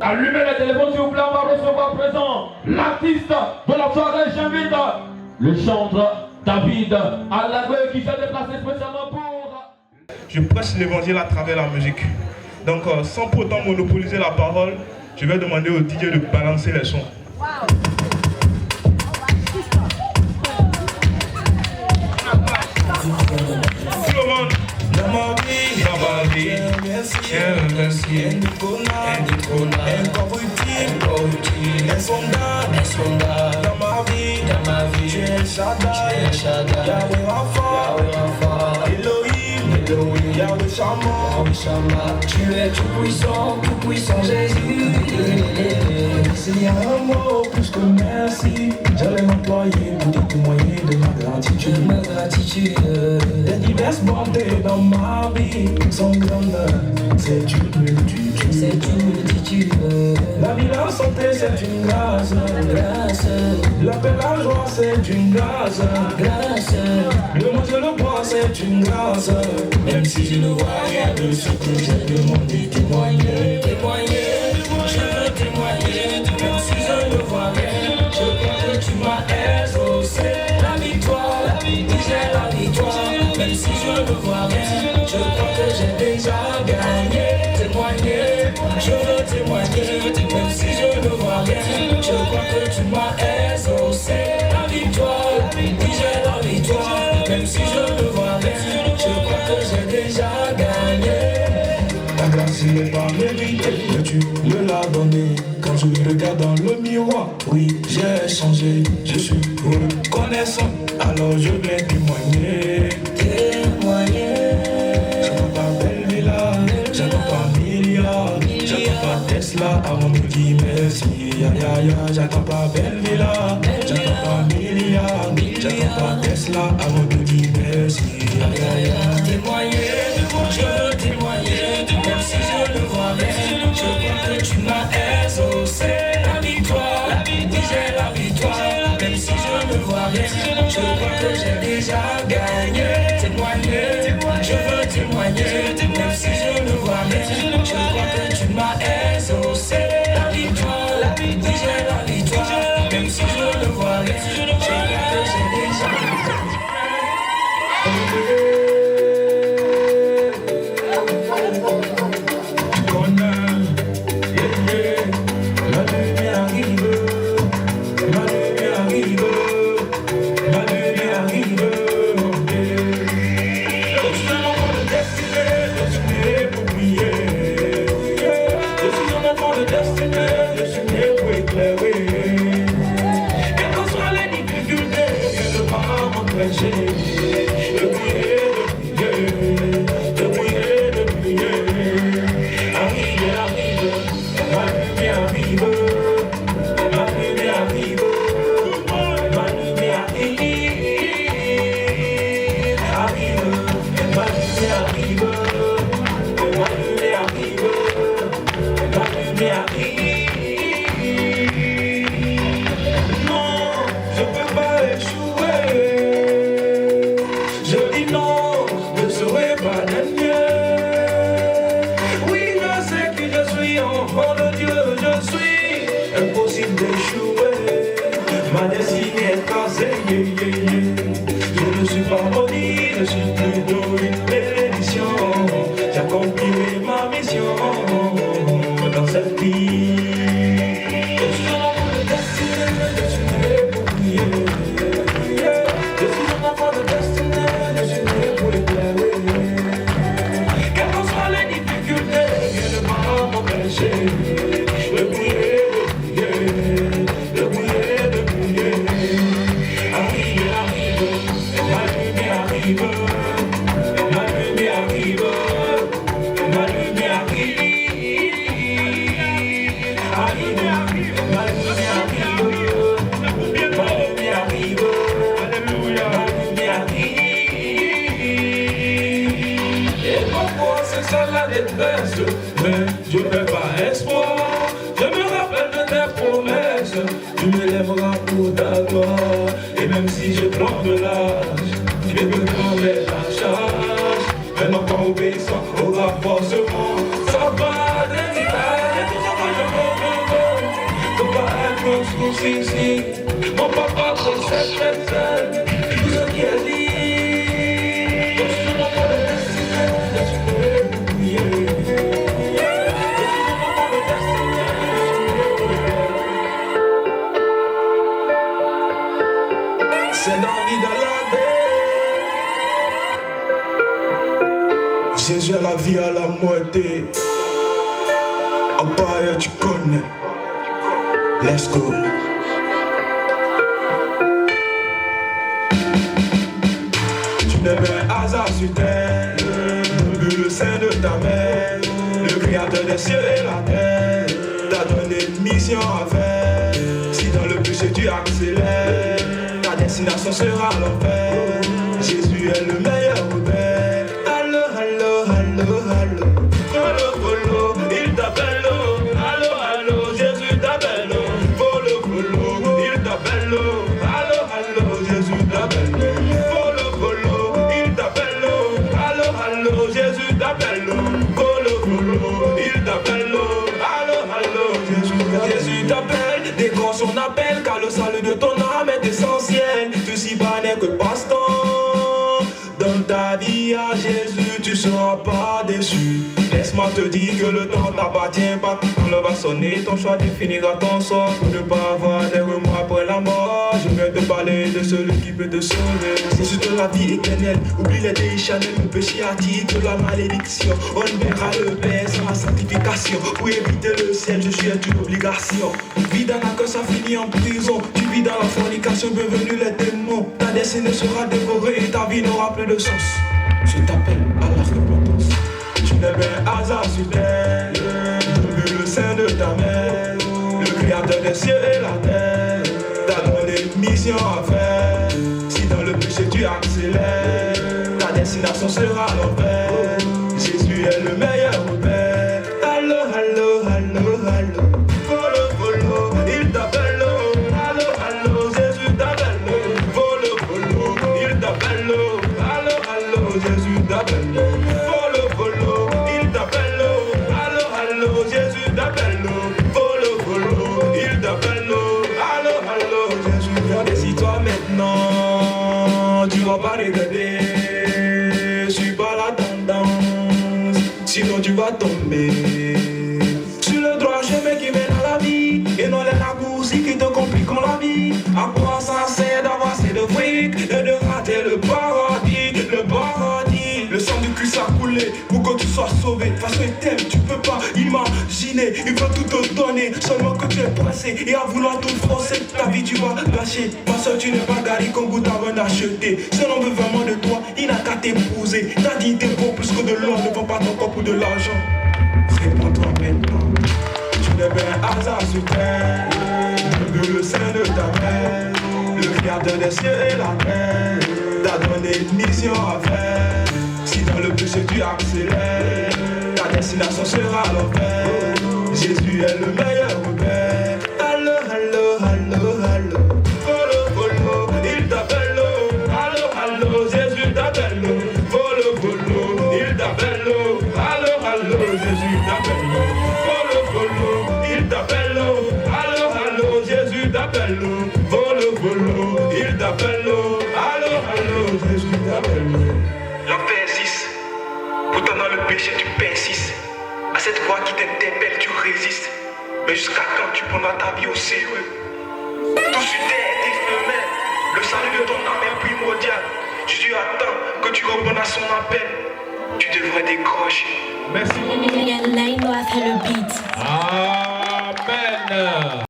Allumez le téléphone s'il vous plaît, on va recevoir à présent l'artiste de la soirée. J'invite le chanteur David Alagoué qui s'est déplacé spécialement pour... Je prêche l'évangile à travers la musique. Donc sans pourtant monopoliser la parole, je vais demander au DJ de balancer les sons. Tout le monde. Dans ma vie, dans ma vie, tu es Shaddai, Yahweh Rapha, Elohim, Yahweh Shammah, tu es tout puissant Jésus. S'il y a un mot plus que merci, j'allais m'employer pour te témoigner de ma gratitude. Les diverses bontés dans ma vie sont grandes, c'est une multitude. La vie, la santé, c'est une grâce. La paix, la joie, c'est une grâce. Le manger, le boire, c'est une grâce. Même si je ne vois rien de ce que j'ai demandé, témoigner. Je veux témoigner, même si je ne vois rien. Je crois que tu m'as exaucé. La victoire, j'ai la victoire. Même si je ne vois rien, je crois que j'ai déjà gagné. Témoigner, je veux témoigner, même si je ne vois rien. Je crois que tu m'as exaucé. La victoire, j'ai la victoire. Même si je ne vois rien, je crois que j'ai déjà gagné. Ta grâce n'est pas méritée, mais tu me l'as donnée. Quand je regarde dans le miroir, oui, j'ai changé, je suis reconnaissant. Alors je vais témoigner. J'attends pas belle villa, j'attends pas milliard, j'attends pas Tesla avant de dire merci. J'attends pas belle villa, j'attends pas milliard, j'attends pas Tesla avant de dire merci. Témoigner, je veux témoigner, même si je ne vois rien, je crois que tu m'as exaucé. La victoire, j'ai la victoire, même si je ne vois rien, je crois que j'ai déjà gagné. Témoigner, je veux témoigner, même si je ne vois rien, je crois que tu m'as exaucé. La victoire, j'ai la victoire, même si je ne vois rien, je crois que j'ai déjà gagné. Mais je n'ai pas espoir, je me rappelle de tes promesses, tu me lèveras pour ta gloire, et même si je prends de l'âge, je me prendrai la charge, un enfant obéissant au renforcement, ça va des guitares, et tout ça va je crucifix. Mon papa trop seul, tout ce qui est libre. C'est la vie dans la baie. Jésus a la vie à la moitié. Empire, tu connais. Let's go. Tu n'es pas hasard sur terre. Le sein de ta mère. Le créateur des cieux et la terre t'a donné une mission à faire. Si dans le péché tu accélères, ta destination sera l'enfer. Jésus est le meilleur repère. Allo, allo, allo, allo. Follow, follow, il t'appelle. Allo, allo, Jésus t'appelle. Follow, follow, il t'appelle. Allo, allo, Jésus t'appelle. Follow, follow, il t'appelle. Allo, allo, Jésus t'appelle. Follow, follow, il t'appelle. Allo, allo, Jésus t'appelle. Décroche son appel, car le salut de ton âme est essentiel. Tu s'y pas n'est que passe-temps. Dans ta vie à Jésus, tu seras pas déçu. Laisse-moi te dire que le temps t'appartient pas. Quand le va sonner, ton choix définira ton sort. Pour ne pas avoir des remords après la mort, je vais te parler de celui qui peut te sauver. Jésus de la vie éternelle, oublie les déchets charnels, le péché attire de la malédiction. On verra le Père sans la sanctification. Pour éviter le ciel, je suis une obligation. Vis dans la cœur, ça finit en prison. Tu vis dans la fornication, bienvenue les démons. Ta destinée sera dévorée et ta vie n'aura plus de sens. Je t'appelle à la repentance. Tu n'es pas hasard sur terre. Le sein de ta mère. Le créateur des cieux et la terre t'a donné une mission à faire. Si dans le péché tu accélères, ta destination sera l'enfer. Jésus est le meilleur repère. Allo, allo, allo, allo. Follow, follow, il t'appelle. Allo, allo, Jésus t'appelle. Follow, follow, il t'appelle. Allo, allo, Jésus t'appelle. Follow, follow, il t'appelle. Allo, allo, Jésus t'appelle. Follow, follow, il t'appelle. Allo, allo, Jésus t'appelle. Décide-toi maintenant, tu vas pas regretter. Suis pas la tendance, sinon tu vas tomber. Sur le droit chemin qui mène à la vie, et non les raccourcis qui te compliquent la vie. À quoi ça sert d'avoir assez de fric et de rater le paradis, le paradis. Le sang du Christ a coulé pour que tu sois sauvé. Face il t'aime, tu peux pas imaginer. Il veut tout te donner, seulement que tu es pressé. Et à vouloir tout forcer, ta vie tu vas gâcher. Ma soeur, tu n'es pas garé comme goût avant d'acheter. Si l'on veut vraiment de toi, il n'a qu'à t'épouser. Ta dignité vaut plus que de l'or, ne vend pas ton corps pour de l'argent. Réponds-toi maintenant. Tu n'es pas un hasard sur terre. Le sein de ta mère. Le créateur des cieux et la terre t'a donné une mission à faire. Si dans le péché tu accélères, ta destination sera l'enfer. Jésus est le meilleur repère. Allo, allo, allo, allo. Follow, follow, il t'appelle. Allo, allo, Jésus t'appelle. Follow, follow, il t'appelle. Allo, allo, Jésus t'appelle. Follow, follow, il t'appelle. Allo, allo, Jésus t'appelle. Follow, follow, il t'appelle. Allo, allo, Jésus t'appelle. L'enfer existe. Pourtant dans le péché tu persistes. À cette voix qui t'interpelle tu résistes. Mais jusqu'à quand tu prendras ta vie au sérieux? Tout sur terre est éphémère. Le salut de ton âme est primordial. Jésus attend que tu répondes à son appel. Tu devrais décrocher. Merci. Là, il doit faire le beat. Amen.